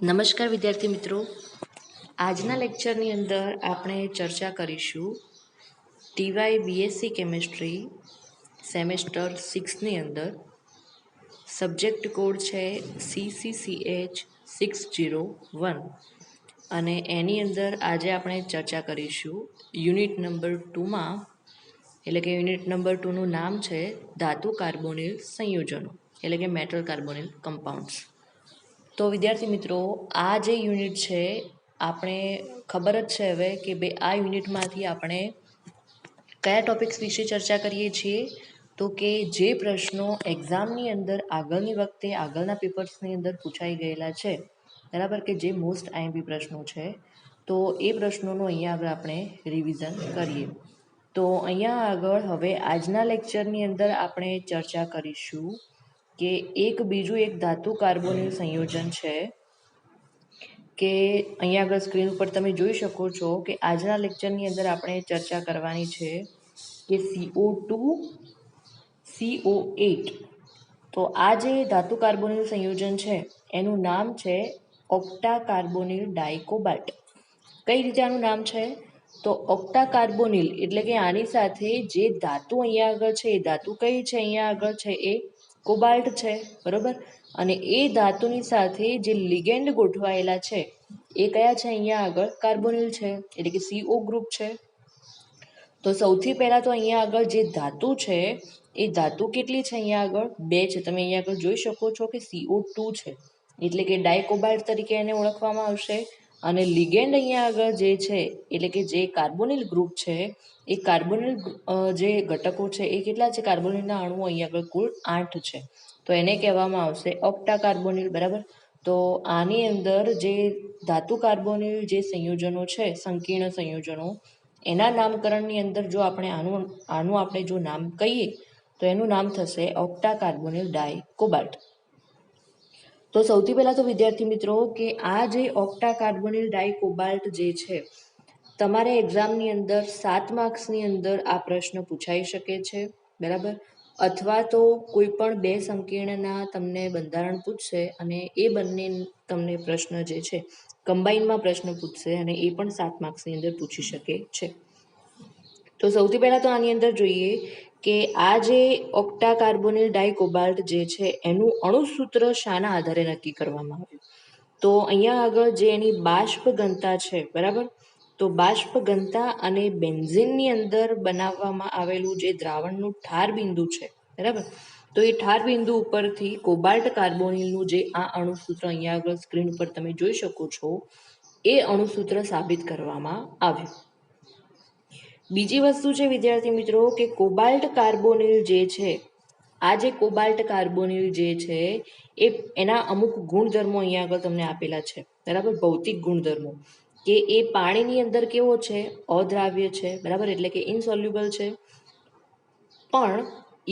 નમસ્કાર વિદ્યાર્થી મિત્રો, આજના લેક્ચરની અંદર આપણે ચર્ચા કરીશું ટીવાય બીએસસી કેમેસ્ટ્રી સેમેસ્ટર 6ની અંદર સબ્જેક્ટ કોડ છે CCCH601 અને એની અંદર આજે આપણે ચર્ચા કરીશું યુનિટ નંબર 2માં, એટલે કે યુનિટ નંબર 2નું નામ છે ધાતુ કાર્બોનિલ સંયોજનો, એટલે કે મેટલ કાર્બોનિલ કમ્પાઉન્ડ્સ। તો વિદ્યાર્થી મિત્રો, આ જે યુનિટ છે આપણે ખબર જ છે હવે કે ભાઈ આ યુનિટમાંથી આપણે કયા ટોપિક્સ વિશે ચર્ચા કરીએ છીએ, તો કે જે પ્રશ્નો એક્ઝામની અંદર આગળની વખતે આગળના પેપર્સની અંદર પૂછાઈ ગયેલા છે, બરાબર, કે જે મોસ્ટ આઈએમપી પ્રશ્નો છે, તો એ પ્રશ્નોનું અહીંયા આગળ આપણે રિવિઝન કરીએ। તો અહીંયા આગળ હવે આજના લેક્ચરની અંદર આપણે ચર્ચા કરીશું કે બીજું એક ધાતુ કાર્બોનિલ સંયોજન છે કે અહીંયા આગળ સ્ક્રીન ઉપર તમે જોઈ શકો છો કે આજના લેક્ચરની અંદર આપણે ચર્ચા કરવાની છે કે CO2CO8। તો આ જે ધાતુ કાર્બોનિલ સંયોજન છે એનું નામ છે ઓક્ટા કાર્બોનિલ ડાયકોબાલ્ટ। કઈ રીતે આનું નામ છે? તો ઓક્ટા કાર્બોનિલ એટલે કે આની સાથે જે ધાતુ અહીંયા આગળ છે એ ધાતુ કઈ છે? અહીંયા આગળ છે એ કોબાલ્ટ છે, બરોબર। અને એ ધાતુની સાથે જે લિગેન્ડ ગોઠવાયેલા છે એ કયા છે? અહીંયા આગળ કાર્બોનિલ છે, એટલે કે CO ગ્રુપ છે। તો સૌથી પહેલા તો અહીંયા આગળ જે ધાતુ છે એ ધાતુ કેટલી છે? અહીંયા આગળ 2 છે। તમે અહીંયા આગળ જોઈ શકો છો કે CO2 છે, એટલે કે ડાયકોબાલ્ટ તરીકે એને ઓળખવામાં આવશે। અને લિગેન્ડ અહીંયા આગળ જે છે, એટલે કે જે કાર્બોનિલ ગ્રુપ છે એ કાર્બોનિલ જે ઘટકો છે એ કેટલા છે? કાર્બોનિલના અણુઓ અહીંયા આગળ કુલ 8 છે, તો એને કહેવામાં આવશે ઓક્ટા કાર્બોનિલ, બરાબર। તો આની અંદર જે ધાતુ કાર્બોનિલ જે સંયોજનો છે, સંકીર્ણ સંયોજનો, એના નામકરણની અંદર જો આપણે આનું આપણે જો નામ કહીએ તો એનું નામ થશે ઓક્ટા કાર્બોનિલ ડાયકોબાલ્ટ। તો સૌથી પહેલા તો વિદ્યાર્થી મિત્રો કે આ જે ઓક્ટા કાર્બોનિલ ડાયકોબાલ્ટ જે છે, તમારે એક્ઝામની અંદર 7 માર્ક્સની અંદર આ પ્રશ્ન પૂછાઈ શકે છે, બરાબર। અથવા તો કોઈ પણ 2 સંકીર્ણના તમને બંધારણ પૂછશે અને એ બંને તમને પ્રશ્ન જે છે કમ્બાઈનમાં પ્રશ્ન પૂછશે અને એ પણ 7 માર્ક્સની અંદર પૂછી શકે છે। તો સૌથી પહેલા તો આની અંદર જોઈએ કે આ જે ઓક્ટા કાર્બોનિલ ડાયકોબાલ્ટ જે છે એનું અણુસૂત્ર શાના આધારે નક્કી કરવામાં આવ્યું? તો અહીંયા આગળ જે એની બાષ્પ ઘનતા છે, બરાબર, તો બાષ્પ ઘનતા અને બેન્ઝીનની અંદર બનાવવામાં આવેલું જે દ્રાવણનું ઠાર બિંદુ છે, બરાબર, તો એ ઠાર બિંદુ ઉપરથી કોબાલ્ટ કાર્બોનિલનું જે આ અણુસૂત્ર અહીંયા આગળ સ્ક્રીન ઉપર તમે જોઈ શકો છો એ અણુસૂત્ર સાબિત કરવામાં આવ્યું। બીજી વસ્તુ છે વિદ્યાર્થી મિત્રો કે કોબાલ્ટ કાર્બોનિલ જે છે, આ જે કોબાલ્ટ કાર્બોનિલ જે છે એ એના અમુક ગુણધર્મો અહીંયા આગળ તમને આપેલા છે, બરાબર, ભૌતિક ગુણધર્મો, કે એ પાણીની અંદર કેવો છે? અદ્રાવ્ય છે, બરાબર, એટલે કે ઇનસોલ્યુબલ છે, પણ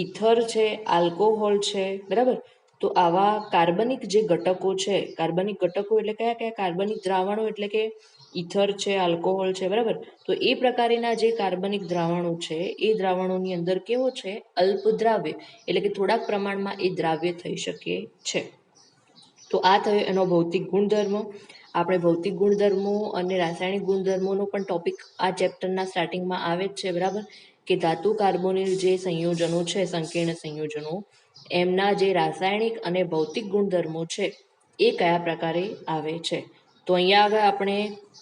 ઇથર છે, આલ્કોહોલ છે, બરાબર। તો આવા કાર્બનિક જે ઘટકો છે, કાર્બનિક ઘટકો એટલે કયા કયા? કાર્બનિક દ્રાવણો એટલે કે ઇથર છે, આલ્કોહોલ છે, બરાબર। તો એ પ્રકારના જે કાર્બનિક દ્રાવણો છે એ દ્રાવણોની અંદર કેવો છે? અલ્પ દ્રાવ્ય, એટલે કે થોડાક પ્રમાણમાં એ દ્રાવ્ય થઈ શકે છે। તો આ થયો એનો ભૌતિક ગુણધર્મ। આપણે ભૌતિક ગુણધર્મો અને રાસાયણિક ગુણધર્મોનો પણ ટોપિક આ ચેપ્ટરના સ્ટાર્ટિંગમાં આવે જ છે, બરાબર, કે ધાતુ કાર્બોનિલ જે સંયોજનો છે, સંકીર્ણ સંયોજનો, એમના જે રાસાયણિક અને ભૌતિક ગુણધર્મો છે એ કયા પ્રકારે આવે છે। તો અહીંયા આગળ આપણે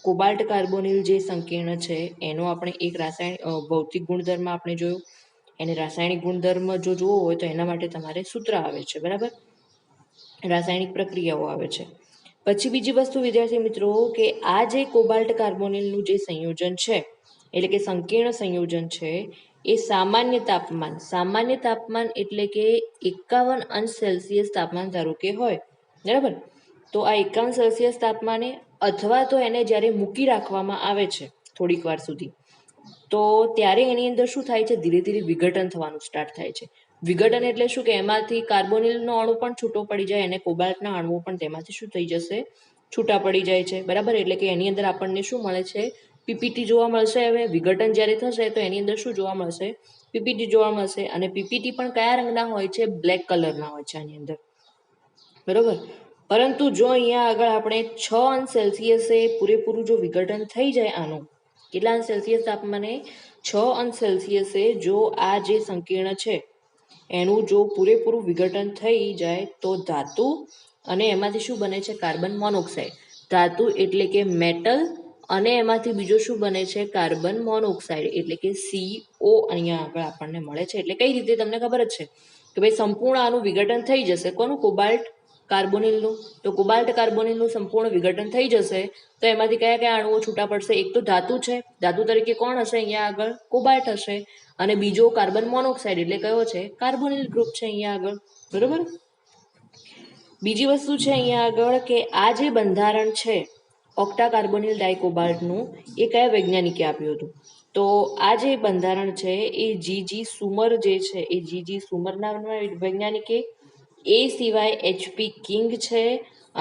કોબાલ્ટ કાર્બોનિલ જે સંકીર્ણ છે એનો આપણે એક ભૌતિક ગુણધર્મ આપણે જોયો, એને રાસાયણિક ગુણધર્મ જો જોવો હોય તો એના માટે તમારે સૂત્ર આવે છે, બરાબર, રાસાયણિક પ્રક્રિયાઓ આવે છે। પછી બીજી વસ્તુ વિદ્યાર્થી મિત્રો કે આ જે કોબાલ્ટ કાર્બોનિલનું જે સંયોજન છે, એટલે કે સંકીર્ણ સંયોજન છે, એ સામાન્ય તાપમાન એટલે કે 51 અંશ સેલ્સિયસ તાપમાન ધારો કે હોય, બરાબર, તો આ 51 સેલ્સિયસ તાપમાને અથવા તો એને જ્યારે મૂકી રાખવામાં આવે છે થોડીક વાર સુધી, તો ત્યારે એની અંદર શું થાય છે? ધીરે ધીરે વિઘટન થવાનું સ્ટાર્ટ થાય છે। વિઘટન એટલે શું? કે એમાંથી કાર્બોનિલનો અણુ પણ છૂટો પડી જાય અને કોબાલ્ટના અણુઓ પણ તેમાંથી શું થઈ જશે? છૂટા પડી જાય છે, બરાબર, એટલે કે એની અંદર આપણને શું મળે છે? પીપીટી જોવા મળશે। હવે વિઘટન જ્યારે થશે તો એની અંદર શું જોવા મળશે? પીપીટી જોવા મળશે, અને પીપીટી પણ કયા રંગના હોય છે? બ્લેક કલરના હોય છે આની અંદર, બરોબર। પરંતુ જો અહીંયા આગળ આપણે 6 અંશ સેલ્સિયસે પૂરેપૂરું જો વિઘટન થઈ જાય આનું, કેટલા અંશ સેલ્સિયસ તાપમાને? 6 અંશ સેલ્સિયસે જો આ જે સંકીર્ણ છે એનું જો પૂરેપૂરું વિઘટન થઈ જાય તો ધાતુ અને એમાંથી શું બને છે? Carbon monoxide. ધાતુ એટલે કે મેટલ અને એમાંથી બીજો શું બને છે? કાર્બન મોનોક્સાઇડ એટલે કે CO અહીંયા આગળ આપણને મળે છે. એટલે કઈ રીતે તમને ખબર જ છે કે ભાઈ સંપૂર્ણ આનું વિઘટન થઈ જશે. કોનું? કોબાલ્ટ કાર્બોનિલનું. તો કોબાલ્ટ કાર્બોનિલનું સંપૂર્ણ વિઘટન થઈ જશે તો એમાંથી કયા કયા અણુઓ છૂટા પડશે? એક તો ધાતુ છે, ધાતુ તરીકે કોણ હશે અહીંયા આગળ? કોબાલ્ટ હશે. અને બીજો કાર્બન મોનોક્સાઇડ એટલે કયો છે? કાર્બોનિલ ગ્રુપ છે અહીંયા આગળ. બરોબર. બીજી વસ્તુ છે અહીંયા આગળ કે આ જે બંધારણ છે ઓક્ટા કાર્બોનિલ ડાયકોબાલ્ટનું એ કયા વૈજ્ઞાનિકે આપ્યું હતું? તો આ જે બંધારણ છે એ જીજી સુમર જે છે એ જીજી સુમર નામના વૈજ્ઞાનિકે, એ સિવાય HP કિંગ છે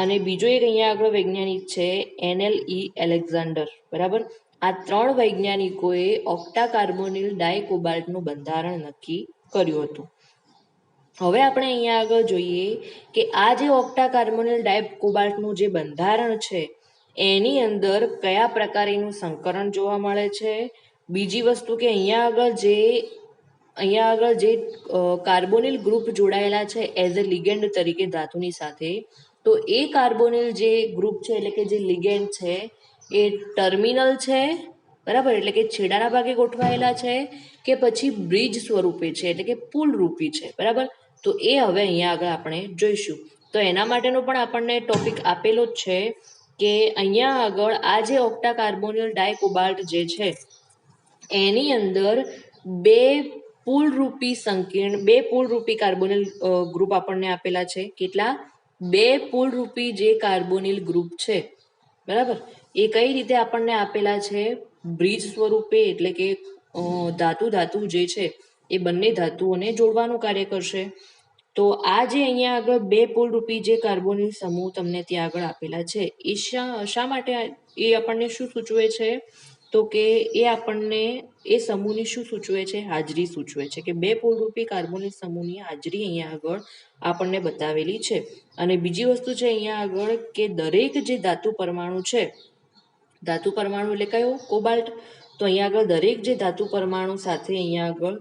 અને બીજો એક અહીંયા આગળ વૈજ્ઞાનિક છે NLE એલેક્ઝાન્ડર. બરાબર. આ 3 વૈજ્ઞાનિકોએ ઓક્ટા કાર્બોનિલ ડાયકોબાલ્ટનું બંધારણ નક્કી કર્યું હતું. હવે આપણે અહીંયા આગળ જોઈએ કે આ જે ઓક્ટા કાર્બોનિલ ડાયકોબાલ્ટનું જે બંધારણ છે એની અંદર કયા પ્રકારેનું સંકરણ જોવા મળે છે. બીજી વસ્તુ કે અહીંયા આગળ જે કાર્બોનિલ ગ્રુપ જોડાયેલા છે એઝ અ લિગેન્ડ તરીકે ધાતુની સાથે, તો એ કાર્બોનિલ જે ગ્રુપ છે એટલે કે જે લિગેન્ડ છે એ ટર્મિનલ છે, બરાબર, એટલે કે છેડાના ભાગે ગોઠવાયેલા છે કે પછી બ્રિજ સ્વરૂપે છે એટલે કે પુલ રૂપી છે. બરાબર. તો એ હવે અહીંયા આગળ આપણે જોઈશું. તો એના માટેનો પણ આપણને ટોપિક આપેલો જ છે કે અહીંયા આગળ આ જે ઓક્ટા કાર્બોનિલ ડાયકોબાલ્ટ જે છે એની અંદર બે પુલરૂપી કાર્બોનિલ ગ્રુપ આપણને આપેલા છે. કેટલા? 2 પુલરૂપી જે કાર્બોનિલ ગ્રુપ છે. બરાબર. એ કઈ રીતે આપણને આપેલા છે? બ્રિજ સ્વરૂપે એટલે કે ધાતુ જે છે એ બંને ધાતુઓને જોડવાનું કાર્ય કરશે. તો આ જે અહીંયા આગળ 2 પુલરૂપી જે કાર્બોનિલ સમૂહ તમને ત્યાં આગળ આપેલા છે એ શા માટે એ આપણને શું સૂચવે છે? તો કે એ આપણને એ સમૂહની શું સૂચવે છે? હાજરી સૂચવે છે કે 2 પુલરૂપી કાર્બોનિલ સમૂહની હાજરી અહીંયા આગળ આપણને બતાવેલી છે. અને બીજી વસ્તુ છે અહીંયા આગળ કે દરેક જે ધાતુ પરમાણુ છે, ધાતુ પરમાણુ એટલે કયો? કોબાલ્ટ. તો અહીંયા આગળ દરેક જે ધાતુ પરમાણુ સાથે અહીંયા આગળ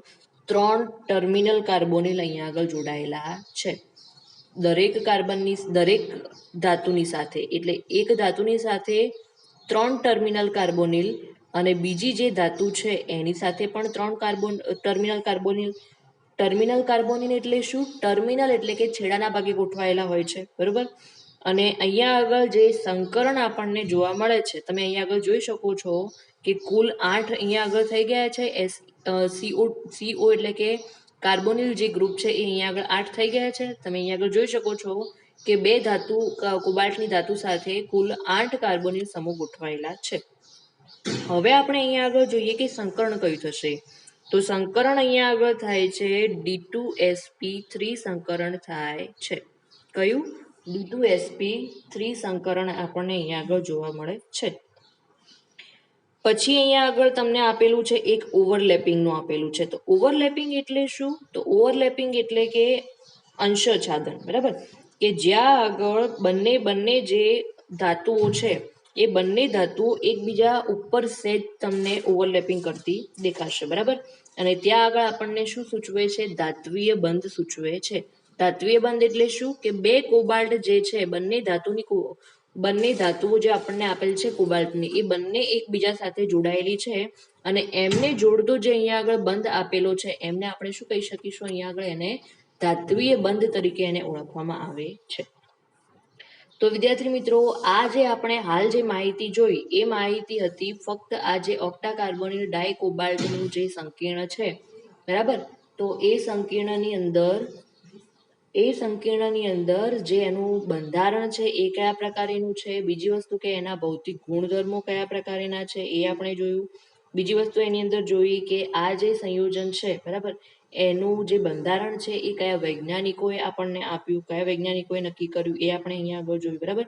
3 ટર્મિનલ કાર્બોનિલ અહીંયા આગળ જોડાયેલા છે. દરેક ધાતુની સાથે, એટલે એક ધાતુની સાથે 3 ટર્મિનલ કાર્બોનિલ અને બીજી જે ધાતુ છે એની સાથે પણ 3 ટર્મિનલ કાર્બોનિલ. ટર્મિનલ કાર્બોનિલ એટલે શું? ટર્મિનલ એટલે કે છેડાના ભાગે ગોઠવાયેલા હોય છે. બરોબર. અને અહીંયા આગળ જે સંકરણ આપણને જોવા મળે છે, તમે અહીંયા આગળ જોઈ શકો છો કે કુલ 8 અહીંયા આગળ થઈ ગયા છે. CO એટલે કે કાર્બોનિલ જે ગ્રુપ છે એ અહીંયા આગળ 8 થઈ ગયા છે. તમે અહીંયા આગળ જોઈ શકો છો કે 2 ધાતુ કોબાલ્ટની ધાતુ સાથે કુલ 8 કાર્બોનિલ સમૂહ ગોઠવાયેલા છે. હવે આપણે અહીંયા આગળ જોઈએ કે સંકરણ કયું થશે. તો સંકરણ અહીંયા આગળ થાય છે D2sp3 સંકરણ થાય છે. કયું? D2sp3 સંકરણ આપણને અહીંયા આગળ જોવા મળે છે. પછી અહીંયા આગળ તમને આપેલું છે એક ઓવરલેપિંગનું આપેલું છે. તો ઓવરલેપિંગ એટલે શું? તો ઓવરલેપિંગ એટલે કે અંશછાદન. બરાબર. કે જ્યાં આગળ બંને જે ધાતુઓ છે એ બંને ધાતુઓ એકબીજા ઉપર સેજ તમને ઓવરલેપિંગ કરતી દેખાશે. બરાબર. અને ત્યાં આગળ આપણને શું સૂચવે છે? ધાત્વીય બંધ સૂચવે છે. ધાત્વીય બંધ એટલે શું? કે 2 કોબાલ્ટ જે છે બંને ધાતુઓ જે આપણને આપેલ છે કોબાલ્ટની, એ બંને એકબીજા સાથે જોડાયેલી છે અને એમને જોડતો જે અહીંયા આગળ બંધ આપેલો છે એમને આપણે શું કહી શકીશું? અહીંયા આગળ એને ધાત્વીય બંધ તરીકે એને ઓળખવામાં આવે છે. તો વિદ્યાર્થી મિત્રો, આ જે આપણે હાલ જે માહિતી જોઈ એ માહિતી હતી ફક્ત આ જે ઓક્ટા કાર્બોનિલ ડાયકોબાલ્ટનું જે સંકીર્ણ છે. બરાબર. તો એ સંકીર્ણની અંદર જે એનું બંધારણ છે એ કયા પ્રકારેનું છે, બીજી વસ્તુ કે એના ભૌતિક ગુણધર્મો કયા પ્રકારેના છે એ આપણે જોયું. બીજી વસ્તુ એની અંદર જોઈ કે આ જે સંયોજન છે, બરાબર, એનું જે બંધારણ છે એ કયા વૈજ્ઞાનિકોએ આપણને આપ્યું, કયા વૈજ્ઞાનિકોએ નક્કી કર્યું એ આપણે અહીંયા આગળ જોયું. બરાબર.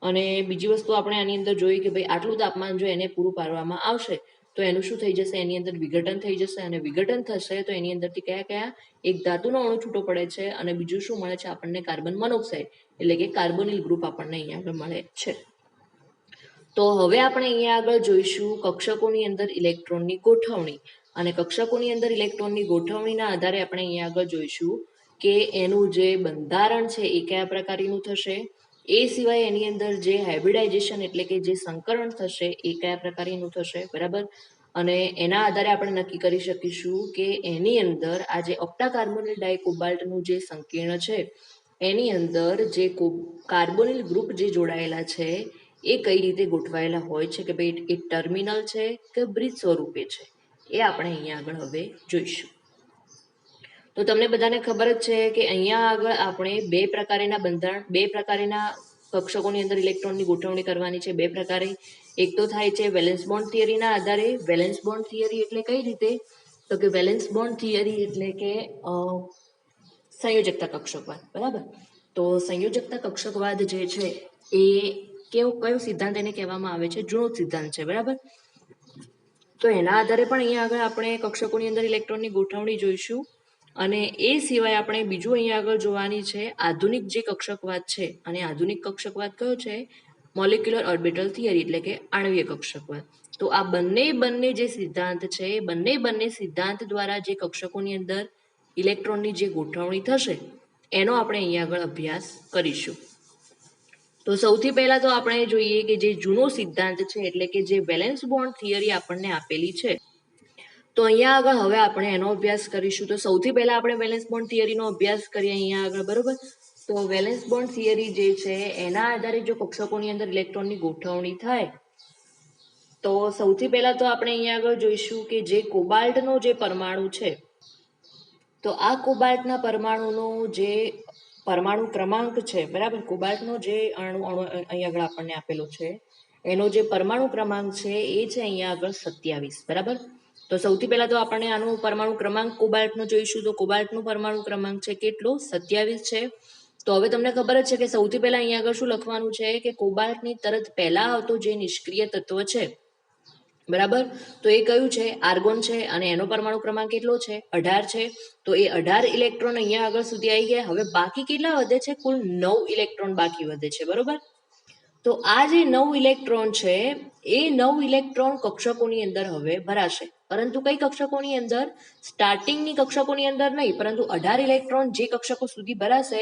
અને બીજી વસ્તુ આપણે આની અંદર જોઈ કે ભાઈ આટલું તાપમાન જો એને પૂરું પાડવામાં આવશે તો તો એનું શું થઈ જશે, એની અંદર વિઘટન થઈ જશે, અને વિઘટન થશે તો એની અંદરથી કયા કયા એક ધાતુનો અણુ છૂટો પડે છે, અને બીજું શું મળે છે આપણને, કાર્બન મોનોક્સાઇડ એટલે કે કાર્બોનિલ ગ્રુપ આપણને અહીંયા આગળ મળે છે. તો હવે આપણે અહીંયા આગળ જોઈશું કક્ષકોની અંદર ઇલેક્ટ્રોનની ગોઠવણી, અને કક્ષકોની અંદર ઇલેક્ટ્રોનની ગોઠવણીના આધારે આપણે અહીંયા આગળ જોઈશું કે એનું જે બંધારણ છે એ કયા પ્રકારનું થશે, એ સિવાય એની અંદર જે હાઇબ્રિડાઇઝેશન એટલે કે જે સંકરણ થશે એ કયા પ્રકારનું થશે, બરાબર. અને એના આધારે આપણે નક્કી કરી શકીશું કે એની અંદર આ જે ઓક્ટા કાર્બોનિલ ડાયકોબાલ્ટનું જે સંકીર્ણ છે એની અંદર જે કાર્બોનિલ ગ્રુપ જે જોડાયેલા છે એ કઈ રીતે ગોઠવાયેલા હોય છે, કે ભાઈ એ ટર્મિનલ છે કે બ્રિજ સ્વરૂપે છે, એ આપણે અહીંયા આગળ હવે જોઈશું. તો તમને બધાને ખબર જ છે કે અહીંયા આગળ આપણે બે પ્રકારના કક્ષકોની અંદર ઇલેક્ટ્રોનની ગોઠવણી કરવાની છે, બે પ્રકારે. એક તો થાય છે વેલેન્સ બોન્ડ થિયરીના આધારે. વેલેન્સ બોન્ડ થિયરી એટલે કઈ રીતે, તો કે વેલેન્સ બોન્ડ થિયરી એટલે કે સંયોજકતા કક્ષકવાદ, બરાબર. તો સંયોજકતા કક્ષકવાદ જે છે એ કયો સિદ્ધાંત એને કહેવામાં આવે છે, જૂનો સિદ્ધાંત છે, બરાબર. તો એના આધારે પણ અહીંયા આગળ આપણે કક્ષકોની અંદર ઇલેક્ટ્રોનની ગોઠવણી જોઈશું, અને એ સિવાય આપણે બીજું અહીંયા આગળ જોવાની છે આધુનિક જે કક્ષકવાદ છે, અને આધુનિક કક્ષકવાદ કયો છે, મોલિક્યુલર ઓર્બિટલ થિયરી એટલે કે આણ્વીય કક્ષકવાદ. તો આ બંને જે સિદ્ધાંત છે, બંને સિદ્ધાંત દ્વારા જે કક્ષકોની અંદર ઇલેક્ટ્રોનની જે ગોઠવણી થશે એનો આપણે અહીંયા આગળ અભ્યાસ કરીશું. તો સૌથી પહેલા તો આપણે જોઈએ કે જે જૂનો સિદ્ધાંત છે એટલે કે જે વેલેન્સ બોન્ડ થિયરી આપણને આપેલી છે, તો અહીંયા આગળ હવે આપણે એનો અભ્યાસ કરીશું. તો સૌથી પહેલા આપણે વેલેન્સ બોન્ડ થિયરીનો અભ્યાસ કરીએ અહીંયા આગળ, બરોબર. તો વેલેન્સ બોન્ડ થિયરી જે છે એના આધારે જો કક્ષકોની અંદર ઇલેક્ટ્રોનની ગોઠવણી થાય તો સૌથી પહેલા તો આપણે અહીંયા આગળ જોઈશું કે જે કોબાલ્ટનો જે પરમાણુ છે, તો આ કોબાલ્ટના પરમાણુનો જે પરમાણુ ક્રમાંક છે, બરાબર. કોબાલ્ટનો જે અણુ અહીંયા આગળ આપણને આપેલો છે એનો જે પરમાણુ ક્રમાંક છે એ છે અહીંયા આગળ 27, બરાબર. તો સૌથી પહેલા તો આપણે આનો પરમાણુ ક્રમાંક કોબાલ્ટનો જોઈશું. તો કોબાલ્ટનો પરમાણુ ક્રમાંક છે કેટલો, 27 છે. તો હવે તમને ખબર જ છે કે સૌથી પહેલા અહીંયા આગળ શું લખવાનું છે કે કોબાલ્ટની તરત પહેલા આવતો જે નિષ્ક્રિય તત્વ છે, બરાબર, તો એ કયું છે, આર્ગોન છે, અને એનો પરમાણુ ક્રમાંક કેટલો છે, 18 છે. તો એ 18 ઇલેક્ટ્રોન અહીંયા આગળ સુધી આવી ગયા. હવે બાકી કેટલા વધે છે, કુલ 9 ઇલેક્ટ્રોન બાકી વધે છે, બરોબર. તો આ જે 9 ઇલેક્ટ્રોન છે એ 9 ઇલેક્ટ્રોન કક્ષકોની અંદર હવે ભરાશે, પરંતુ કઈ કક્ષકોની અંદર, સ્ટાર્ટિંગની કક્ષકોની અંદર નહીં, પરંતુ 18 ઇલેક્ટ્રોન જે કક્ષકો સુધી ભરાશે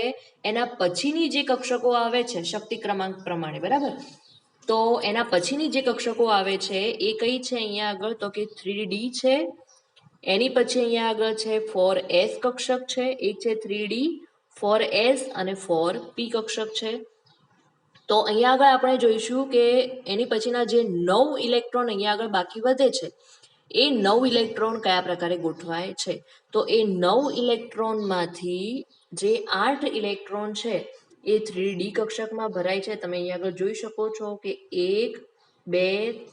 એના પછીની જે કક્ષકો આવે છે શક્તિ ક્રમાંક પ્રમાણે, બરાબર. તો એના પછીની જે કક્ષકો આવે છે એ કઈ છે અહીંયા આગળ, તો કે 3D છે. એની પછી અહીંયા આગળ છે 4s કક્ષક છે, એક છે 3D, 4s અને 4p કક્ષક છે. તો અહીંયા આગળ આપણે જોઈશું કે એની પછીના જે 9 ઇલેક્ટ્રોન અહીંયા આગળ બાકી વધે છે એ 9 ઇલેક્ટ્રોન કયા પ્રકારે ગોઠવાય છે. તો એ 9 ઇલેક્ટ્રોનમાંથી જે 8 ઇલેક્ટ્રોન છે એ 3D કક્ષકમાં ભરાય છે. તમે અહીંયા આગળ જોઈ શકો છો કે 1, 2,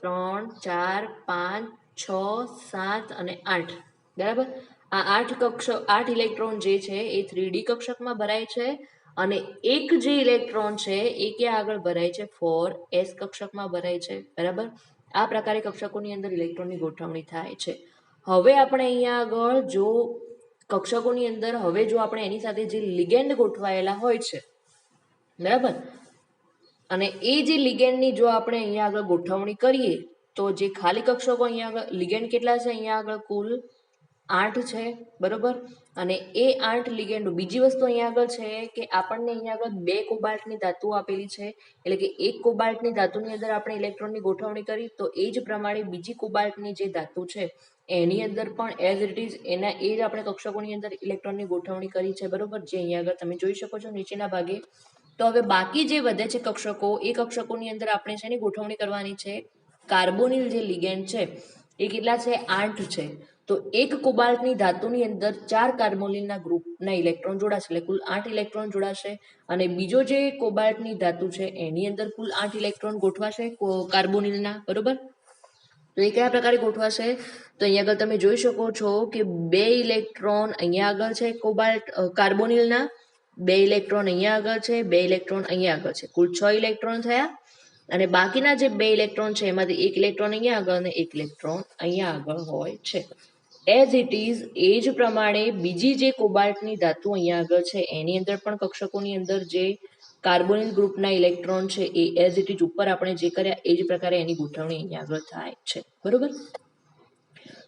3, 4, 5, 6, 7 અને 8, બરાબર. આ 8 ઇલેક્ટ્રોન જે છે એ 3D કક્ષકમાં ભરાય છે, અને એક જે ઇલેક્ટ્રોન છે એ ક્યાં આગળ ભરાય છે, 4s કક્ષકમાં ભરાય છે, બરાબર. આ પ્રકારે કક્ષકોની અંદર ઇલેક્ટ્રોનની ગોઠવણી થાય છે. હવે આપણે અહીંયા આગળ જો કક્ષકોની અંદર જો આપણે એની સાથે જે લિગેન્ડ ગોઠવાયેલા હોય છે, બરાબર, અને એ જે લિગેન્ડની જો આપણે અહીંયા આગળ ગોઠવણી કરીએ તો જે ખાલી કક્ષકો અહીંયા આગળ લિગેન્ડ કેટલા છે, અહીંયા આગળ કુલ 8 છે, બરોબર. અને એ 8 લિગેન્ડો, બીજી વસ્તુ અહીંયા આગળ છે કે આપણને અહીંયા આગળ 2 કોબાલ્ટની ધાતુ આપેલી છે, એટલે કે એક કોબાલ્ટની ધાતુની અંદર આપણે ઇલેક્ટ્રોનની ગોઠવણી કરી તો એ જ પ્રમાણે બીજી કોબાલ્ટની જે ધાતુ છે એની અંદર પણ એઝ ઇટ ઇઝ એ જ આપણે કક્ષકોની અંદર ઇલેક્ટ્રોનની ગોઠવણી કરી છે, બરોબર, જે અહીંયા આગળ તમે જોઈ શકો છો નીચેના ભાગે. તો હવે બાકી જે વધે છે કક્ષકો, એ કક્ષકોની અંદર આપણે શેની ગોઠવણી કરવાની છે, કાર્બોનિલ જે લિગેન્ડ છે એ કેટલા છે, 8 છે. તો એક કોબાલ્ટની ધાતુની અંદર 4 કાર્બોનિલના ગ્રુપના ઇલેક્ટ્રોન જોડાશે, એટલે કુલ 8 ઇલેક્ટ્રોન જોડાશે. અને બીજો જે કોબાલ્ટની ધાતુ છે એની અંદર કુલ 8 ઇલેક્ટ્રોન ગોઠવાશે કાર્બોનિલના, બરોબર. તો એ કયા પ્રકારે ગોઠવાશે, તો અહીંયા આગળ તમે જોઈ શકો છો કે 2 ઇલેક્ટ્રોન અહીંયા આગળ છે કાર્બોનિલના, 2 ઇલેક્ટ્રોન અહીંયા આગળ છે, 2 ઇલેક્ટ્રોન અહીંયા આગળ છે, કુલ 6 ઇલેક્ટ્રોન થયા. અને બાકીના જે 2 ઇલેક્ટ્રોન છે એમાંથી એક ઇલેક્ટ્રોન અહીંયા આગળ અને એક ઇલેક્ટ્રોન અહીંયા આગળ હોય છે. એઝ ઇટ ઇઝ એ જ પ્રમાણે બીજી જે કોબાલ્ટની ધાતુ અહીંયા આગળ છે એની અંદર પણ કક્ષકોની અંદર જે કાર્બોનિલ ગ્રુપના ઇલેક્ટ્રોન છે એ એઝ ઇટ ઇઝ ઉપર આપણે જે કર્યા એ જ પ્રકારે એની ગોઠવણી અહીંયા આગળ થાય છે. બરોબર.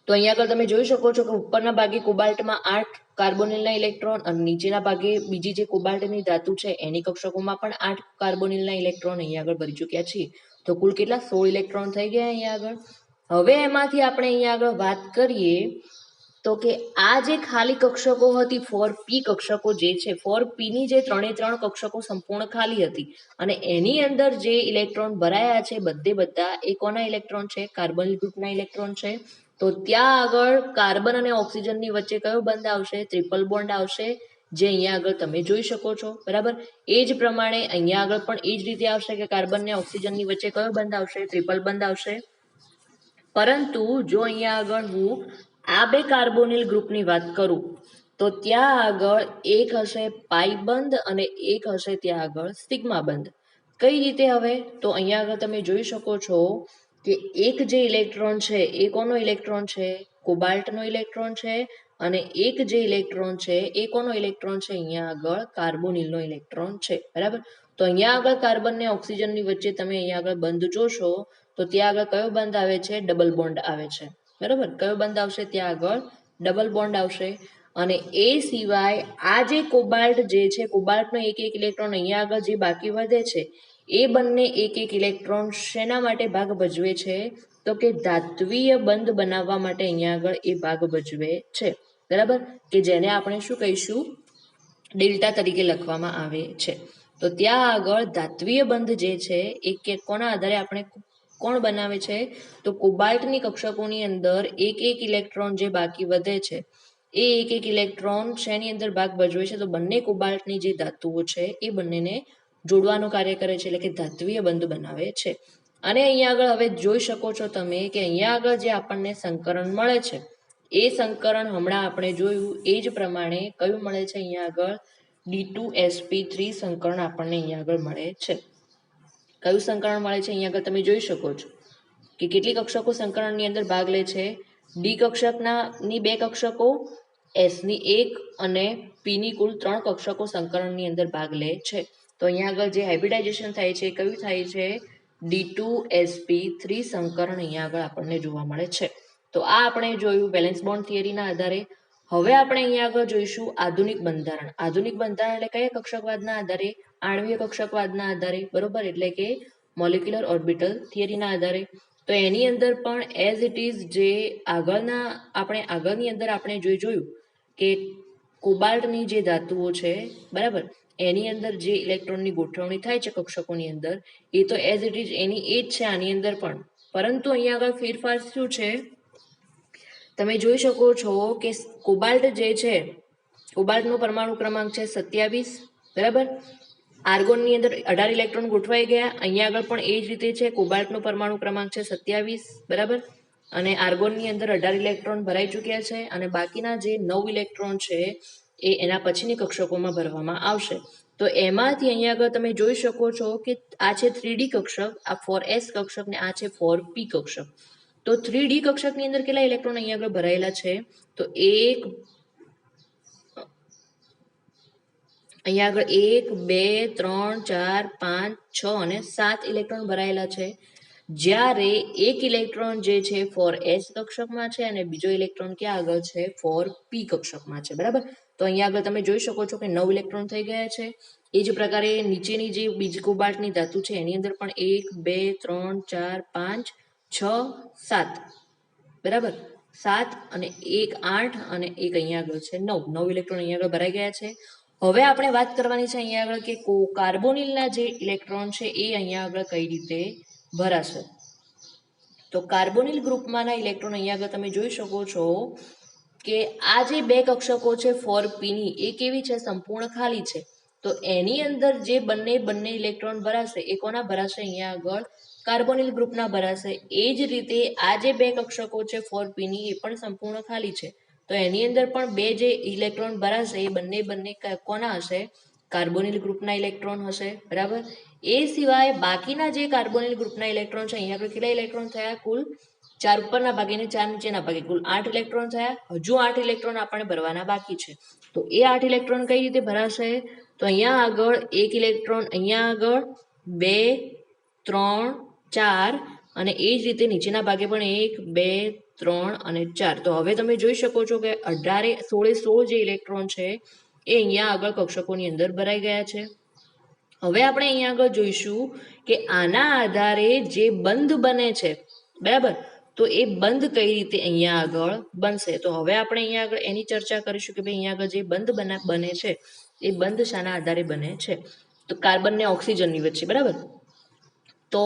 તો અહીંયા આગળ તમે જોઈ શકો છો કે ઉપરના ભાગે કોબાલ્ટમાં 8 કાર્બોનિલના ઇલેક્ટ્રોન અને નીચેના ભાગે બીજી જે કોબાલ્ટની ધાતુ છે એની કક્ષકોમાં પણ 8 કાર્બોનિલના ઇલેક્ટ્રોન અહીંયા આગળ ભરી ચૂક્યા છીએ. તો કુલ કેટલા 16 ઇલેક્ટ્રોન થઈ ગયા અહીંયા આગળ. હવે એમાંથી આપણે અહીંયા આગળ વાત કરીએ તો કે આ જે ખાલી કક્ષકો હતી 4p કક્ષકો જે છે 4p ની જે 3 કક્ષકો સંપૂર્ણ ખાલી હતી અને એની અંદર જે ઇલેક્ટ્રોન ભરાયા છે બધા એ કોના ઇલેક્ટ્રોન છે? કાર્બોનિલ ગ્રુપના ઇલેક્ટ્રોન છે. તો ત્યાં આગળ કાર્બન અને ઓક્સિજનની વચ્ચે કયો બંધ આવશે? ટ્રિપલ બોન્ડ આવશે, જે અહીંયા આગળ તમે જોઈ શકો છો. બરાબર. એ જ પ્રમાણે અહીંયા આગળ પણ એ જ રીતે આવશે કે કાર્બન અને ઓક્સિજનની વચ્ચે કયો બંધ આવશે? ટ્રિપલ બંધ આવશે. પરંતુ જો અહીંયા આગળ હું આ 2 કાર્બોનિલ ગ્રુપની વાત કરું તો ત્યાં આગળ એક હશે પાઈ બંધ અને એક હશે ત્યાં આગળ સિગ્મા બંધ. કઈ રીતે હવે? તો અહીંયા આગળ તમે જોઈ શકો છો કે એક જે ઇલેક્ટ્રોન છે એ કોનો ઇલેક્ટ્રોન છે? કોબાલ્ટનો ઇલેક્ટ્રોન છે. અને એક જે ઇલેક્ટ્રોન છે એ કોનો ઇલેક્ટ્રોન છે? અહીંયા આગળ કાર્બોનિલનો ઇલેક્ટ્રોન છે. બરાબર. તો અહીંયા આગળ કાર્બન ને ઓક્સિજનની વચ્ચે તમે અહીંયા આગળ બંધ જોશો તો ત્યાં આગળ કયો બંધ આવે છે? ડબલ બોન્ડ આવે છે. બરાબર. કયો બંધ આવશે? ત્યાં આગળ ડબલ બોન્ડ આવશે. અને એ સિવાય આ જે કોબાલ્ટ જે છે કોબાલ્ટનો એક ઇલેક્ટ્રોન અહીંયા આગળ જે બાકી વધે છે એ બંને એક ઇલેક્ટ્રોન શેના માટે ભાગ ભજવે છે? તો કે ધાત્વીય બંધ બનાવવા માટે અહીંયા આગળ એ ભાગ ભજવે છે. બરાબર. કે જેને આપણે શું કહીશું? ડેલ્ટા તરીકે લખવામાં આવે છે. તો ત્યાં આગળ ધાત્વીય બંધ જે છે એ કોના આધારે આપણે કોણ બનાવે છે? તો કોબાલ્ટની કક્ષકોની અંદર એક ઇલેક્ટ્રોન જે બાકી વધે છે એ એક ઇલેક્ટ્રોન શેની અંદર ભાગ ભજવે છે? તો બંને કોબાલ્ટની જે ધાતુઓ છે એ બંનેને જોડવાનું કાર્ય કરે છે, એટલે કે ધાત્વીય બંધ બનાવે છે. અને અહીંયા આગળ હવે જોઈ શકો છો તમે કે અહીંયા આગળ જે આપણને સંકરણ મળે છે એ સંકરણ હમણાં આપણે જોયું એ જ પ્રમાણે કયું મળે છે? અહીંયા આગળ D2sp3 સંકરણ આપણને અહીંયા આગળ મળે છે. કયું સંકરણ મળે છે? અહીંયા આગળ તમે જોઈ શકો છો કે કેટલી કક્ષકો સંકરણની અંદર ભાગ લે છે? ડી કક્ષકની 2 કક્ષકો, એસ ની 1 અને પી ની કુલ 3 કક્ષકો સંકરણની અંદર ભાગ લે છે. તો અહીંયા આગળ જે હાઇબ્રિડાઇઝેશન થાય છે કયું થાય છે? D2sp3 સંકરણ અહીંયા આગળ આપણને જોવા મળે છે. તો આ આપણે જોયું વેલેન્સ બોન્ડ થિયરીના આધારે. હવે આપણે અહીંયા આગળ જોઈશું આધુનિક બંધારણ. આધુનિક બંધારણ એટલે કયા કક્ષકવાદના આધારે? આણ્વીય કક્ષકવાદના આધારે. બરોબર. એટલે કે મોલિક્યુલર ઓર્બિટલ થિયરીના આધારે. તો એની અંદર પણ એઝ ઇટ ઇઝ જે આગળની અંદર આપણે જોયું કે કોબાલ્ટની જે ધાતુઓ છે બરાબર એની અંદર જે ઇલેક્ટ્રોનની ગોઠવણી થાય છે કક્ષકોની અંદર એ તો એઝ ઇટ ઇઝ એની એ જ છે આની અંદર પણ. પરંતુ અહીંયા આગળ ફેરફાર શું છે? તમે જોઈ શકો છો કે કોબાલ્ટ જે છે કોબાલ્ટનો પરમાણુ ક્રમાંક છે 27. બરાબર. આર્ગોનની અંદર 18 ઇલેક્ટ્રોન ગોઠવાઈ ગયા. અહીંયા આગળ પણ એ જ રીતે છે. કોબાલ્ટનો પરમાણુ ક્રમાંક છે 27. બરાબર. અને આર્ગોનની અંદર 18 ઇલેક્ટ્રોન ભરાઈ ચૂક્યા છે અને બાકીના જે 9 ઇલેક્ટ્રોન છે એ એના પછીની કક્ષકોમાં ભરવામાં આવશે. તો એમાંથી અહીંયા આગળ તમે જોઈ શકો છો કે આ છે 3D કક્ષક, આ 4s કક્ષક ને આ છે 4p કક્ષક. તો 3D કક્ષકની અંદર કેટલા ઇલેક્ટ્રોન અહીંયા આગળ ભરાયેલા છે? તો અહીંયા આગળ 1 2 3 4 5 6 અને 7 ઇલેક્ટ્રોન ભરાયેલા છે. જ્યારે એક ઇલેક્ટ્રોન જે છે 4s કક્ષકમાં છે અને બીજો ઇલેક્ટ્રોન ક્યાં આગળ છે? 4p કક્ષકમાં છે. બરાબર. તો અહીંયા આગળ તમે જોઈ શકો છો કે 9 ઇલેક્ટ્રોન થઈ ગયા છે. એ જ પ્રકારે નીચેની જે બીજી કોબાલ્ટની ધાતુ છે એની અંદર પણ 1 2 3 4 5 6 7. બરાબર. 7 અને 1 8 અને એક અહીંયા આગળ છે 9 ઇલેક્ટ્રોન અહીંયા આગળ ભરાઈ ગયા છે. હવે આપણે વાત કરવાની છે અહીંયા આગળ કે કાર્બોનિલના જે ઇલેક્ટ્રોન છે એ અહીંયા આગળ કઈ રીતે ભરાશે. તો કાર્બોનિલ ગ્રુપમાંના ઇલેક્ટ્રોન અહીંયા આગળ તમે જોઈ શકો છો કે આ જે 2 કક્ષકો છે 4p ની એ કેવી છે? સંપૂર્ણ ખાલી છે. તો એની અંદર જે બંને ઇલેક્ટ્રોન ભરાશે એ કોના ભરાશે? અહીંયા આગળ કાર્બોનિલ ગ્રુપના ભરાશે. એ જ રીતે આ જે 2 કક્ષકો છે 4p ની એ પણ સંપૂર્ણ ખાલી છે. તો એની અંદર પણ 2 જે ઇલેક્ટ્રોન ભરાશે એ બંને કોના હશે? કાર્બોનિલ ગ્રુપના ઇલેક્ટ્રોન હશે. બરાબર. એ સિવાય બાકીના જે કાર્બોનિલ ગ્રુપના ઇલેક્ટ્રોન છે, અહીંયા આગળ કેટલા ઇલેક્ટ્રોન થયા? કુલ 4 ઉપરના ભાગે અને 4 નીચેના ભાગે, કુલ 8 ઇલેક્ટ્રોન થયા. હજુ 8 ઇલેક્ટ્રોન આપણને ભરવાના બાકી છે. તો એ 8 ઇલેક્ટ્રોન કઈ રીતે ભરાશે? તો અહીંયા આગળ 1 ઇલેક્ટ્રોન, અહીંયા આગળ 2, 3, 4 અને એ જ રીતે નીચેના ભાગે પણ 1, 2, 3 અને 4. તો હવે તમે જોઈ શકો છો કે 16 જે ઇલેક્ટ્રોન છે એ અહીંયા આગળ કક્ષકોની અંદર ભરાઈ ગયા છે. હવે આપણે અહીંયા આગળ જોઈશું કે આના આધારે જે બંધ બને છે, બરાબર, તો એ બંધ કઈ રીતે અહીંયા આગળ બનશે. તો હવે આપણે અહીંયા આગળ એની ચર્ચા કરીશું કે ભાઈ અહીંયા આગળ જે બંધ બને છે એ બંધ શાના આધારે બને છે? તો કાર્બન ને ઓક્સિજનની વચ્ચે, બરાબર. તો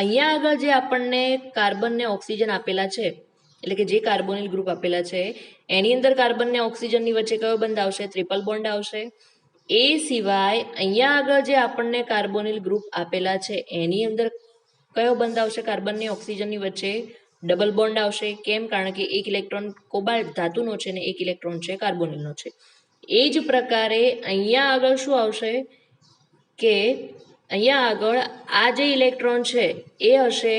અહીંયા આગળ જે આપણને કાર્બન ને ઓક્સિજન આપેલા છે, એટલે કે જે કાર્બોનિલ ગ્રુપ આપેલા છે એની અંદર કાર્બન ને ઓક્સિજનની વચ્ચે કયો બંધ આવશે? ટ્રિપલ બોન્ડ આવશે. એ સિવાય અહીંયા આગળ જે આપણને કાર્બોનિલ ગ્રુપ આપેલા છે એની અંદર કયો બંધ આવશે? કાર્બન ને ઓક્સિજનની વચ્ચે ડબલ બોન્ડ આવશે. કેમ? કારણ કે એક ઇલેક્ટ્રોન કોબાલ્ટ ધાતુનો છે ને એક ઇલેક્ટ્રોન છે કાર્બોનિલનો છે. એ જ પ્રકારે અહીંયા આગળ શું આવશે કે અહીંયા આગળ આ જે ઇલેક્ટ્રોન છે એ હશે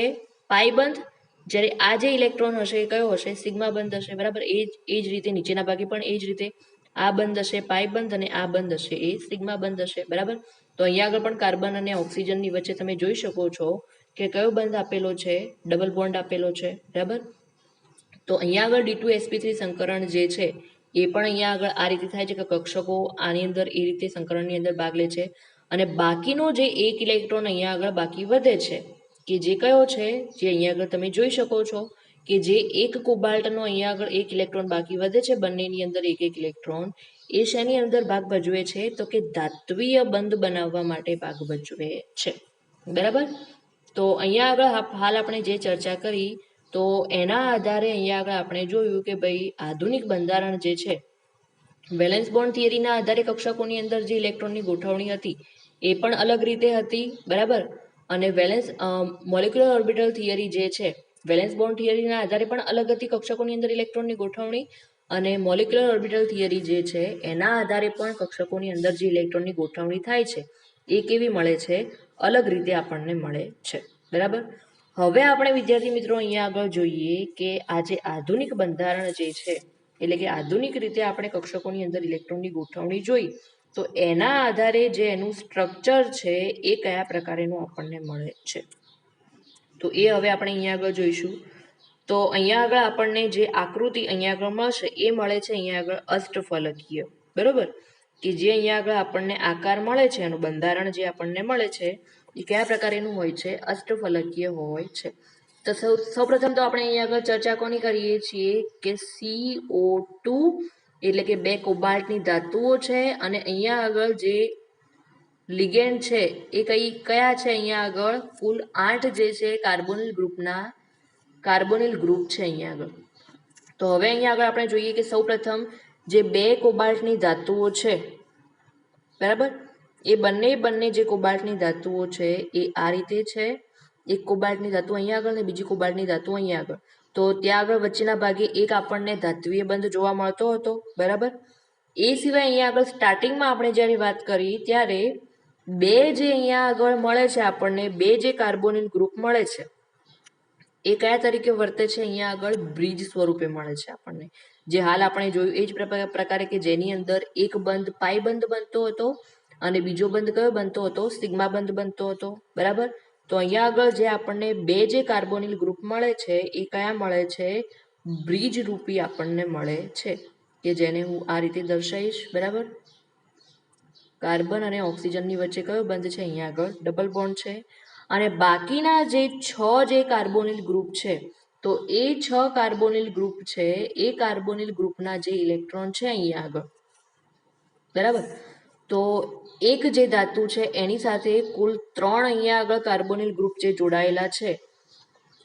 પાઈ બંધ, જ્યારે આ જે ઇલેક્ટ્રોન હશે એ કયો હશે? સિગ્મા બંધ હશે, બરાબર. એ જ રીતે નીચેના ભાગે પણ એ જ રીતે આ બંધ હશે પાઈ બંધ અને આ બંધ હશે એ સિગ્મા બંધ હશે, બરાબર. તો અહીંયા આગળ પણ કાર્બન અને ઓક્સિજનની વચ્ચે તમે જોઈ શકો છો કે કયો બંધ આપેલો છે? ડબલ બોન્ડ આપેલો છે, બરાબર. તો અહીંયા આગળ D2sp3 સંકરણ જે છે એ પણ અહીંયા આગળ આ રીતે થાય છે કે કક્ષકો આની અંદર એ રીતે સંકરણની અંદર ભાગ લે છે અને બાકીનો જે એક ઇલેક્ટ્રોન અહીંયા આગળ બાકી વધે છે કે જે કયો છે? જે અહીંયા આગળ તમે જોઈ શકો છો કે જે એક કોબાલ્ટનો અહીંયા આગળ એક ઇલેક્ટ્રોન બાકી વધે છે, બંનેની અંદર એક એક ઇલેક્ટ્રોન, એ શેની અંદર ભાગ ભજવે છે? તો કે ધાત્વીય બંધ બનાવવા માટે ભાગ ભજવે છે, બરાબર. તો અહીંયા આગળ હાલ આપણે જે ચર્ચા કરી તો એના આધારે અહીંયા આગળ આપણે જોયું કે ભાઈ આધુનિક બંધારણ જે છે વેલેન્સ બોન્ડ થિયરીના આધારે કક્ષકોની અંદર જે ઇલેક્ટ્રોનની ગોઠવણી હતી એ પણ અલગ રીતે હતી, બરાબર. અને મોલેક્યુલર ઓર્બિટલ થિયરી જે છે વેલેન્સ બોન્ડ થિયરીના આધારે પણ અલગ હતી કક્ષકોની અંદર ઇલેક્ટ્રોનની ગોઠવણી, અને મોલેક્યુલર ઓર્બિટલ થિયરી જે છે એના આધારે પણ કક્ષકોની અંદર જે ઇલેક્ટ્રોનની ગોઠવણી થાય છે એ કેવી મળે છે? અલગ રીતે આપણને મળે છે, બરાબર. હવે આપણે વિદ્યાર્થી મિત્રો અહીંયા આગળ જોઈએ કે આ જે આધુનિક બંધારણ જે છે, એટલે કે આધુનિક રીતે આપણે કક્ષકોની અંદર ઇલેક્ટ્રોનની ગોઠવણી જોઈ તો એના આધારે જે એનું સ્ટ્રક્ચર છે એ કયા પ્રકારેનું આપણને મળે છે. તો એ હવે આપણે અહીંયા આગળ જોઈશું. તો અહીંયા આગળ આપણને જે આકૃતિ અહીંયા આગળ મળશે એ મળે છે અહીંયા આગળ અષ્ટફલકીય, બરોબર. કે જે અહીંયા આગળ આપણને આકાર મળે છે, એનું બંધારણ જે આપણને મળે છે એ કયા પ્રકારેનું હોય છે? અષ્ટફલકીય હોય છે. તો સૌપ્રથમ તો આપણે અહીંયા આગળ ચર્ચા કોની કરીએ છીએ કે CO2 એટલે કે 2 કોબાલ્ટની ધાતુઓ છે અને અહીંયા આગળ જે લિગેન્ડ છે એ કયા છે? અહીંયા આગળ કુલ 8 જે છે કાર્બોનિલ ગ્રુપ છે અહીંયા આગળ. તો હવે અહીંયા આગળ આપણે જોઈએ કે સૌપ્રથમ જે 2 કોબાલ્ટની ધાતુઓ છે, બરાબર, એ બંને જે કોબાલ્ટની ધાતુઓ છે એ આ રીતે છે. એક કોબાલ્ટની ધાતુ અહીંયા આગળ ને બીજી કોબાલ્ટની ધાતુ અહીંયા આગળ. તો ત્યાં આગળ વચ્ચેના ભાગે એક આપણને ધાત્વીય બંધ જોવા મળતો હતો, બરાબર. એ સિવાય અહીંયા આગળ સ્ટાર્ટિંગમાં આપણે જ્યારે વાત કરી ત્યારે 2 જે અહીંયા આગળ મળે છે આપણને, 2 જે કાર્બોનિલ ગ્રુપ મળે છે એ કયા તરીકે વર્તે છે? અહીંયા આગળ બ્રિજ સ્વરૂપે મળે છે આપણને. જે હાલ આપણે જોયું એ જ પ્રકારે કે જેની અંદર એક બંધ પાઈ બંધ બનતો હતો અને બીજો બંધ કયો બનતો હતો? સિગ્મા બંધ બનતો હતો, બરાબર. તો અહીંયા આગળ જે આપણને 2 જે કાર્બોનિલ ગ્રુપ મળે છે એ કયા મળે છે? બ્રિજ રૂપી આપણને મળે છે, કે જેને હું આ રીતે દર્શાવીશ, બરાબર. કાર્બન અને ઓક્સિજનની વચ્ચે કયો બંધ છે? અહીંયા આગળ ડબલ બોન્ડ છે. અને બાકીના જે 6 જે કાર્બોનિલ ગ્રુપ છે તો એ 6 કાર્બોનિલ ગ્રુપ છે એ કાર્બોનિલ ગ્રુપના જે ઇલેક્ટ્રોન છે અહીંયા આગળ, બરાબર. તો એક જે ધાતુ છે એની સાથે કુલ 3 અહીંયા આગળ કાર્બોનિલ ગ્રુપ જે જોડાયેલા છે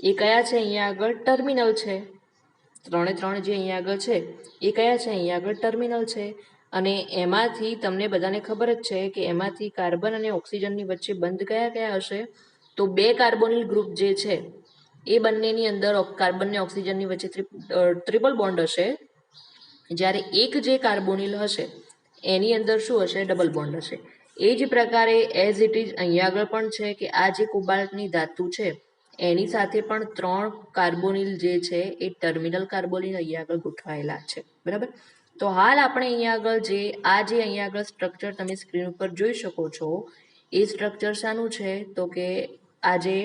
એ કયા છે? અહીંયા આગળ ટર્મિનલ છે. 3 જે અહીંયા આગળ છે એ કયા છે? અહીંયા આગળ ટર્મિનલ છે. અને એમાંથી તમને બધાને ખબર જ છે કે એમાંથી કાર્બન અને ઓક્સિજનની વચ્ચે બંધ કયા હશે? તો 2 કાર્બોનિલ ગ્રુપ જે છે એ બંનેની અંદર કાર્બન અને ઓક્સિજનની વચ્ચે ટ્રિપલ બોન્ડ હશે, જ્યારે એક જે કાર્બોનિલ હશે એની અંદર શું હશે? ડબલ બોન્ડ હશે. એ જ પ્રકારે એઝ ઇટ ઇઝ અહીંયા આગળ પણ છે કે આ જે કોબાલ્ટની ધાતુ છે એની સાથે પણ 3 કાર્બોનિલ જે છે એ ટર્મિનલ કાર્બોનિલ અહીંયા આગળ ગોઠવાયેલા છે, બરાબર. તો હાલ આપણે અહીંયા આગળ જે અહીંયા આગળ સ્ટ્રક્ચર તમે સ્ક્રીન ઉપર જોઈ શકો છો એ સ્ટ્રક્ચર શાનું છે તો કે આ જે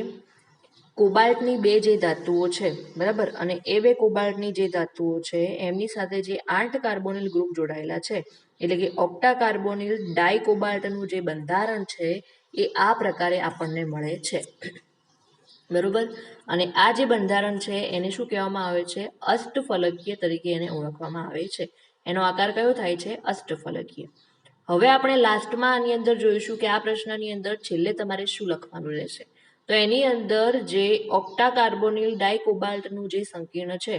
કોબાલ્ટની બે જે ધાતુઓ છે, બરાબર, અને એ બે કોબાલ્ટની જે ધાતુઓ છે એમની સાથે જે 8 કાર્બોનિલ ગ્રુપ જોડાયેલા છે એટલે કે ઓક્ટા કાર્બોનિલ ડાયકોબાલ્ટનું જે બંધારણ છે એ આ પ્રકારે આપણને મળે છે, બરોબર. અને આ જે બંધારણ છે એને શું કહેવામાં આવે છે? અષ્ટફલકીય તરીકે એને ઓળખવામાં આવે છે. એનો આકાર કયો થાય છે? અષ્ટફલકીય. હવે આપણે લાસ્ટમાં આની અંદર જોઈશું કે આ પ્રશ્નની અંદર છેલ્લે તમારે શું લખવાનું રહેશે. તો એની અંદર જે ઓક્ટા કાર્બોનિલ ડાયકોબાલ્ટનું જે સંકીર્ણ છે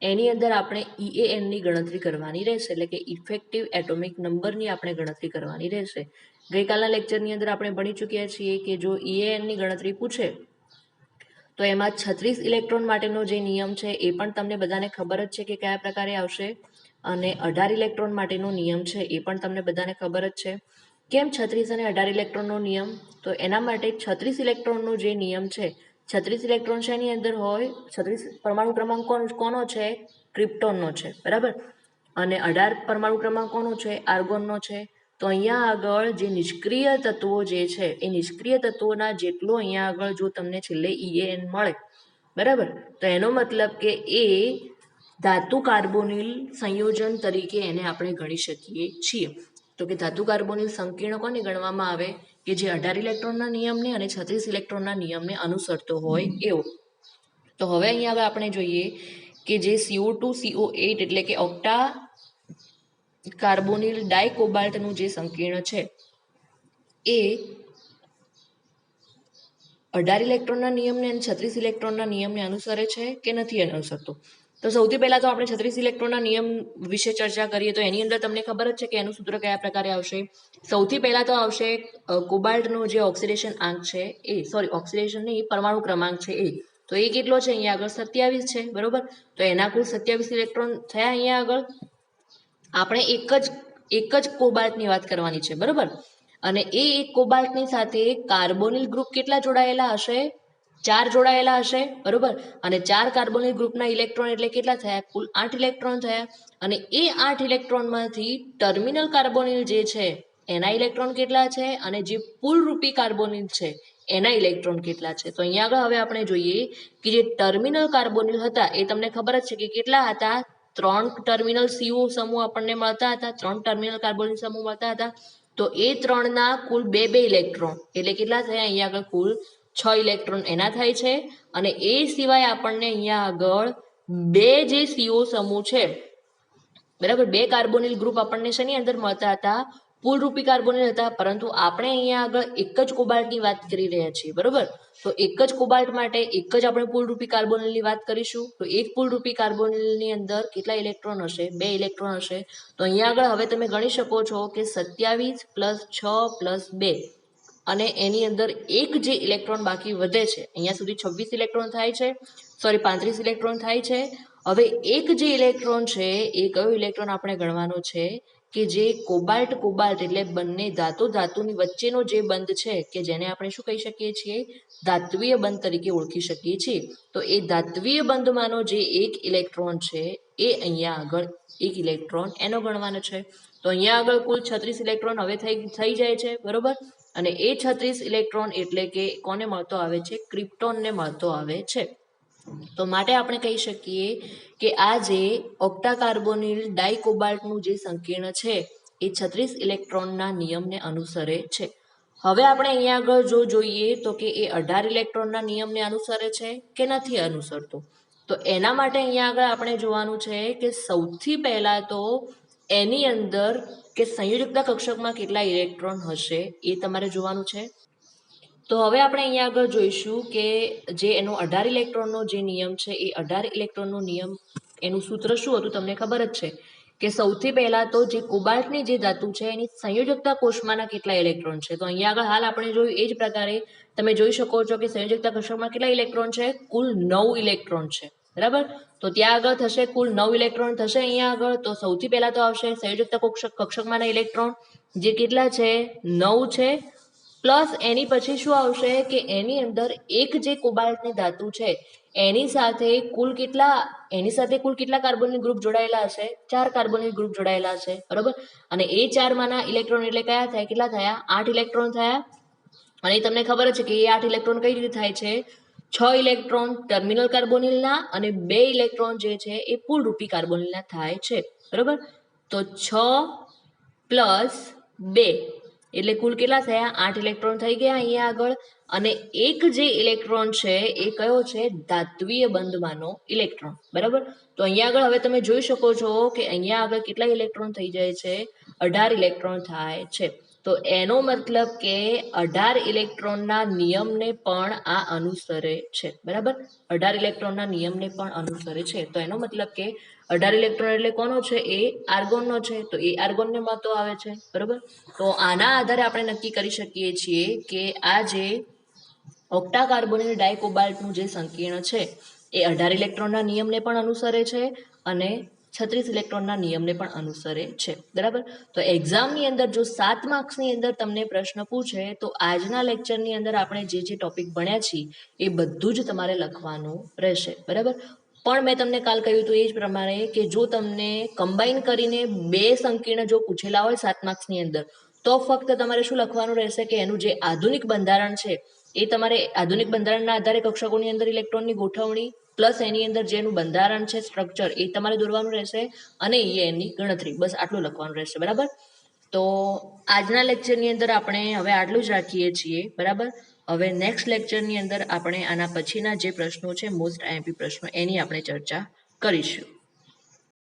એની અંદર આપણે EANની ગણતરી કરવાની રહેશે, એટલે કે ઇફેક્ટિવ એટોમિક નંબરની આપણે ગણતરી કરવાની રહેશે. ગઈકાલના લેક્ચરની અંદર આપણે ભણી ચૂક્યા છીએ કે જો EANની ગણતરી પૂછે તો એમાં 36 ઇલેક્ટ્રોન માટેનો જે નિયમ છે એ પણ તમને બધાને ખબર જ છે કે કયા પ્રકારે આવશે, અને 18 ઇલેક્ટ્રોન માટેનો નિયમ છે એ પણ તમને બધાને ખબર જ છે. કેમ 36 અને 18 ઇલેક્ટ્રોનનો નિયમ? તો એના માટે 36 ઇલેક્ટ્રોનનો જે નિયમ છે, 36 ઇલેક્ટ્રોન શેની અંદર હોય? 36 પરમાણુ ક્રમાંક કોનો છે? ક્રિપ્ટોનનો છે, બરાબર. અને 18 પરમાણુ ક્રમાંક કોનો છે? આર્ગોનનો છે. તો અહીંયા આગળ જે નિષ્ક્રિય તત્વો જે છે એ નિષ્ક્રિય તત્વોના જેટલો અહીંયા આગળ જો તમને છેલ્લે EAN મળે, બરાબર, તો એનો મતલબ કે એ ધાતુ કાર્બોનિલ સંયોજન તરીકે એને આપણે ગણી શકીએ છીએ. તો કે ધાતુ કાર્બોનિલ સંકીર્ણ કોને ગણવામાં આવે? કે જે 18 ઇલેક્ટ્રોનના નિયમને અને 36 ઇલેક્ટ્રોનના નિયમને અનુસરતો હોય એવો. તો હવે અહીંયા આગળ આપણે જોઈએ કે જે CO2 CO8 એટલે કે ઓક્ટા કાર્બોનિલ ડાયકોબાલ્ટનું જે સંકીર્ણ છે એ 18 ઇલેક્ટ્રોનના નિયમને અને 36 ઇલેક્ટ્રોનના નિયમને અનુસરે છે કે નથી અનુસરતો? તો સૌથી પહેલા તો આપણે 36 ઇલેક્ટ્રોનના નિયમ વિશે ચર્ચા કરીએ તો એની અંદર તમને ખબર જ છે કે એનું સૂત્ર કયા પ્રકારે આવશે. સૌથી પહેલા તો આવશે કોબાલ્ટનો જે ઓક્સિડેશન આંક છે એ, સોરી ઓક્સિડેશન નહીં, પરમાણુ ક્રમાંક છે એ. તો એ કેટલો છે? અહીંયા આગળ 27 છે, બરોબર. તો એના કુલ 27 ઇલેક્ટ્રોન થયા. અહીંયા આગળ આપણે એક જ કોબાલ્ટની વાત કરવાની છે, બરોબર. અને એ એક કોબાલ્ટની સાથે કાર્બોનિલ ગ્રુપ કેટલા જોડાયેલા હશે? 4 જોડાયેલા હશે, બરોબર. અને 4 કાર્બોનિલ ગ્રુપના ઇલેક્ટ્રોન એટલે કેટલા થયા? કુલ 8 ઇલેક્ટ્રોન થયા. અને એ 8 ઇલેક્ટ્રોનમાંથી ટર્મિનલ કાર્બોનિલ જે છે એના ઇલેક્ટ્રોન કેટલા છે અને જે પૂલરૂપી કાર્બોનિલ છે એના ઇલેક્ટ્રોન કેટલા છે? તો અહીંયા આગળ હવે આપણે જોઈએ કે જે ટર્મિનલ કાર્બોનિલ હતા એ તમને ખબર જ છે કે કેટલા હતા? 3 ટર્મિનલ CO સમૂહ આપણને મળતા હતા, 3 ટર્મિનલ કાર્બોનિલ સમૂહ મળતા હતા. તો એ 3ના કુલ 2 ઇલેક્ટ્રોન એટલે કેટલા થયા? અહીંયા આગળ કુલ 6 ઇલેક્ટ્રોન એના થાય છે. અને એ સિવાય આપણને અહીંયા આગળ 2 જે CO સમૂહ છે, બરાબર, 2 કાર્બોનિલ ગ્રુપ આપણને શેની અંદર મળતા હતા? પૂલરૂપી કાર્બોનિલ હતા. પરંતુ આપણે અહીંયા આગળ એક જ કોબાલ્ટની વાત કરી રહ્યા છીએ, બરોબર. તો એક જ કોબાલ્ટ માટે એક જ આપણે પૂલરૂપી કાર્બોનિલની વાત કરીશું. તો એક પૂલરૂપી કાર્બોનિલની અંદર કેટલા ઇલેક્ટ્રોન હશે? 2 ઇલેક્ટ્રોન હશે. તો અહીંયા આગળ હવે તમે ગણી શકો છો કે 27 + 6 + 2 અને એની અંદર એક જે ઇલેક્ટ્રોન બાકી વધે છે, અહીંયા સુધી 26 ઇલેક્ટ્રોન થાય છે, સોરી 35 ઇલેક્ટ્રોન થાય છે. હવે એક જે ઇલેક્ટ્રોન છે એ કયો ઇલેક્ટ્રોન આપણે ગણવાનો છે? કે જે કોબાલ્ટ એટલે બંને ધાતુની વચ્ચેનો જે બંધ છે કે જેને આપણે શું કહી શકીએ છીએ? ધાત્વીય બંધ તરીકે ઓળખી શકીએ છીએ. તો એ ધાત્વીય બંધમાંનો જે એક ઇલેક્ટ્રોન છે એ અહીંયા આગળ એક ઇલેક્ટ્રોન એનો ગણવાનો છે. તો અહીંયા આગળ કુલ 36 ઇલેક્ટ્રોન હવે થઈ જાય છે, બરોબર. અને એ 36 ઇલેક્ટ્રોન એટલે કે કોને મળતો આવે છે? ક્રિપ્ટોનને મળતો આવે છે. તો માટે આપણે કહી શકીએ કે આ જે ઓક્ટા કાર્બોનિલ ડાયકોબાલ્ટનું જે સંકીર્ણ છે એ 36 ઇલેક્ટ્રોનના નિયમને અનુસરે છે. હવે આપણે અહીંયા આગળ જો જોઈએ તો કે એ 18 ઇલેક્ટ્રોનના નિયમને અનુસરે છે કે નથી અનુસરતો? તો એના માટે અહીંયા આગળ આપણે જોવાનું છે કે સૌથી પહેલા તો એની અંદર કે સંયોજકતા કક્ષકમાં કેટલા ઇલેક્ટ્રોન હશે એ તમારે જોવાનું છે. તો હવે આપણે અહીંયા આગળ જોઈશું કે જે એનો 18 ઇલેક્ટ્રોનનો જે નિયમ છે એ 18 ઇલેક્ટ્રોનનો નિયમ એનું સૂત્ર શું હતું? તમને ખબર જ છે કે સૌથી પહેલા તો જે કોબાલ્ટની જે ધાતુ છે એની સંયોજકતા કોષમાંના કેટલા ઇલેક્ટ્રોન છે? તો અહીંયા આગળ હાલ આપણે જોયું એ જ પ્રકારે તમે જોઈ શકો છો કે સંયોજકતા કક્ષકમાં કેટલા ઇલેક્ટ્રોન છે? કુલ 9 ઇલેક્ટ્રોન છે, બરાબર. તો ત્યાં આગળ થશે કુલ 9 ઇલેક્ટ્રોન થશે અહીંયા આગળ. તો સૌથી પહેલા તો આવશે સંયોજકતા કક્ષકમાંના ઇલેક્ટ્રોન, જે કેટલા છે 9 છે, પ્લસ એની પછી શું આવશે કે એની અંદર એક જે કોબાલ્ટની ધાતુ છે એની સાથે કુલ કેટલા કાર્બોનિલ ગ્રુપ જોડાયેલા હશે? 4 કાર્બોનિલ ગ્રુપ જોડાયેલા છે, બરાબર. અને એ 4 માંના ઇલેક્ટ્રોન એટલે કયા થાય? કેટલા થયા? 8 ઇલેક્ટ્રોન થયા. અને તમને ખબર છે કે એ 8 ઇલેક્ટ્રોન કઈ રીતે થાય છે? 6 ઇલેક્ટ્રોન ટર્મિનલ કાર્બોનિલના અને 2 ઇલેક્ટ્રોન જે છે એ પૂલરૂપી કાર્બોનિલના થાય છે, બરાબર. તો 6 પ્લસ 2 એટલે કુલ કેટલા થયા? 8 ઇલેક્ટ્રોન થઈ ગયા અહીંયા આગળ. અને એક જે ઇલેક્ટ્રોન છે એ કયો છે? ધાત્વીય બંધમાંનો ઇલેક્ટ્રોન, બરાબર. તો અહીંયા આગળ હવે તમે જોઈ શકો છો કે અહીંયા આગળ કેટલા ઇલેક્ટ્રોન થઈ જાય છે? 18 ઇલેક્ટ્રોન થાય છે. તો એનો મતલબ કે 18 ઇલેક્ટ્રોનના નિયમને પણ આ અનુસરે છે, બરાબર. 18 ઇલેક્ટ્રોનના નિયમને પણ અનુસરે છે. તો એનો મતલબ કે 18 ઇલેક્ટ્રોન એટલે કોનો છે? એ આર્ગોનનો છે. તો એ આર્ગોનને મહત્વ આવે છે, બરાબર. તો આના આધારે આપણે નક્કી કરી શકીએ છીએ કે આ જે ઓક્ટા કાર્બોનિલ ડાયકોબાલ્ટનું જે સંકીર્ણ છે એ 18 ઇલેક્ટ્રોનના નિયમને પણ અનુસરે છે અને 36 ઇલેક્ટ્રોનના નિયમને પણ અનુસરે છે, બરાબર. તો એક્ઝામની અંદર જો 7 માર્ક્સની અંદર તમને પ્રશ્ન પૂછે તો આજના લેક્ચરની અંદર આપણે જે ટોપિક ભણ્યા છીએ એ બધું જ તમારે લખવાનું રહેશે, બરાબર. પણ મેં તમને કાલ કહ્યું હતું એ જ પ્રમાણે કે જો તમને કમ્બાઈન કરીને 2 સંકીર્ણ જો પૂછેલા હોય 7 માર્ક્સની અંદર તો ફક્ત તમારે શું લખવાનું રહેશે કે એનું જે આધુનિક બંધારણ છે એ તમારે આધુનિક બંધારણના આધારે કક્ષકોની અંદર ઇલેક્ટ્રોનની ગોઠવણી પ્લસ એની અંદર જેનું બંધારણ છે સ્ટ્રક્ચર એ તમારે દોરવાનું રહેશે અને એની ગણતરી, બસ આટલું લખવાનું રહેશે, બરાબર. તો આજના લેક્ચરની અંદર આપણે હવે આટલું જ રાખીએ છીએ, બરાબર. હવે નેક્સ્ટ લેક્ચરની અંદર આપણે આના પછીના જે પ્રશ્નો છે મોસ્ટ આઈએમપી પ્રશ્નો એની આપણે ચર્ચા કરીશું.